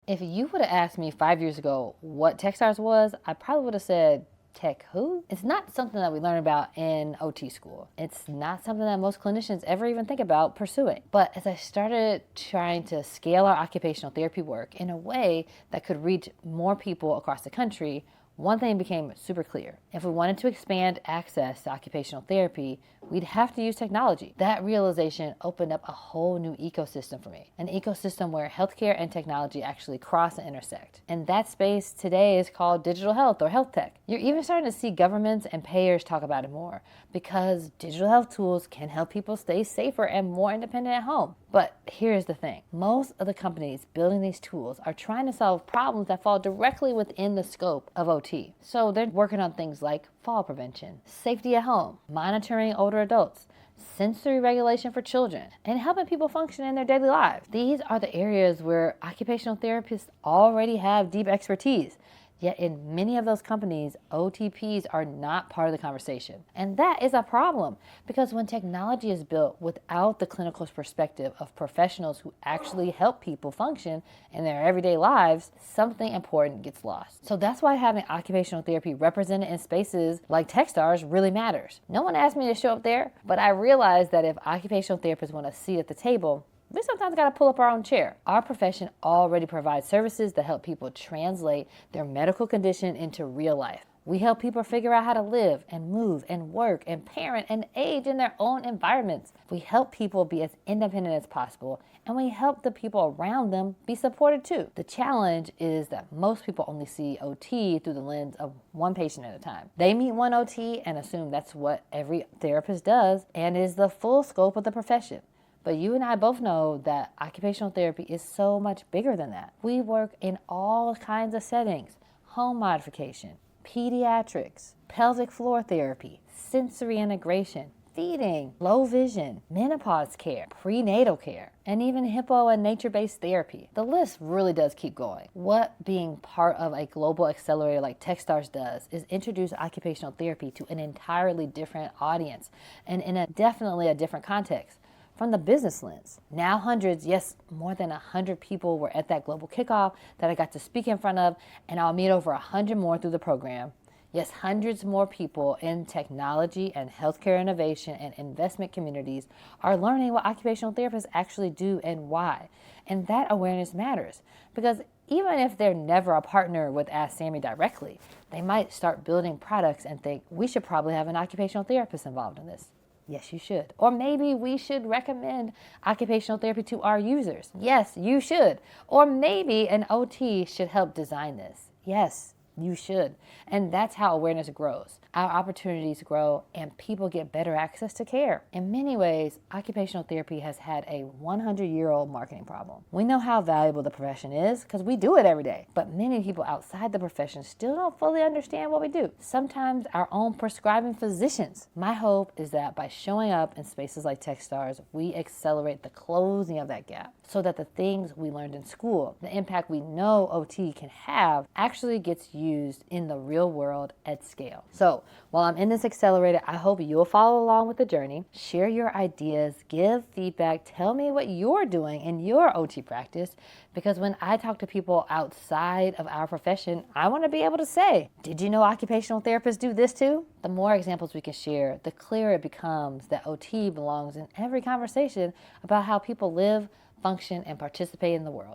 If you would have asked me 5 years ago what Techstars was, I probably would have said, Tech who? It's not something that we learn about in OT school. It's not something that most clinicians ever even think about pursuing. But as I started trying to scale our occupational therapy work in a way that could reach more people across the country, one thing became super clear. If we wanted to expand access to occupational therapy, we'd have to use technology. That realization opened up a whole new ecosystem for me, an ecosystem where healthcare and technology actually cross and intersect. And that space today is called digital health or health tech. You're even starting to see governments and payers talk about it more because digital health tools can help people stay safer and more independent at home. But here's the thing. Most of the companies building these tools are trying to solve problems that fall directly within the scope of OT. So they're working on things like fall prevention, safety at home, monitoring older adults, sensory regulation for children, and helping people function in their daily lives. These are the areas where occupational therapists already have deep expertise. Yet in many of those companies, OTPs are not part of the conversation. And that is a problem because when technology is built without the clinical perspective of professionals who actually help people function in their everyday lives, something important gets lost. So that's why having occupational therapy represented in spaces like Techstars really matters. No one asked me to show up there, but I realized that if occupational therapists want a seat at the table, we sometimes got to pull up our own chair. Our profession already provides services that help people translate their medical condition into real life. We help people figure out how to live and move and work and parent and age in their own environments. We help people be as independent as possible, and we help the people around them be supported too. The challenge is that most people only see OT through the lens of one patient at a time. They meet one OT and assume that's what every therapist does and is the full scope of the profession. But you and I both know that occupational therapy is so much bigger than that. We work in all kinds of settings: home modification, pediatrics, pelvic floor therapy, sensory integration, feeding, low vision, menopause care, prenatal care, and even hippo and nature-based therapy. The list really does keep going. What being part of a global accelerator like Techstars does is introduce occupational therapy to an entirely different audience and in definitely a different context. From the business lens. Now hundreds, yes, more than 100 people were at that global kickoff that I got to speak in front of, and I'll meet over 100 more through the program. Yes, hundreds more people in technology and healthcare innovation and investment communities are learning what occupational therapists actually do and why. And that awareness matters because even if they're never a partner with AskSAMIE directly, they might start building products and think, we should probably have an occupational therapist involved in this. Yes, you should. Or maybe we should recommend occupational therapy to our users. Yes, you should. Or maybe an OT should help design this. Yes, you should. And that's how awareness grows. Our opportunities grow and people get better access to care. In many ways, occupational therapy has had a 100-year-old marketing problem. We know how valuable the profession is because we do it every day. But many people outside the profession still don't fully understand what we do. Sometimes our own prescribing physicians. My hope is that by showing up in spaces like Techstars, we accelerate the closing of that gap so that the things we learned in school, the impact we know OT can have, actually gets used in the real world at scale. So while I'm in this accelerator, I hope you'll follow along with the journey, share your ideas, give feedback, tell me what you're doing in your OT practice, because when I talk to people outside of our profession, I want to be able to say, did you know occupational therapists do this too? The more examples we can share, the clearer it becomes that OT belongs in every conversation about how people live, function, and participate in the world.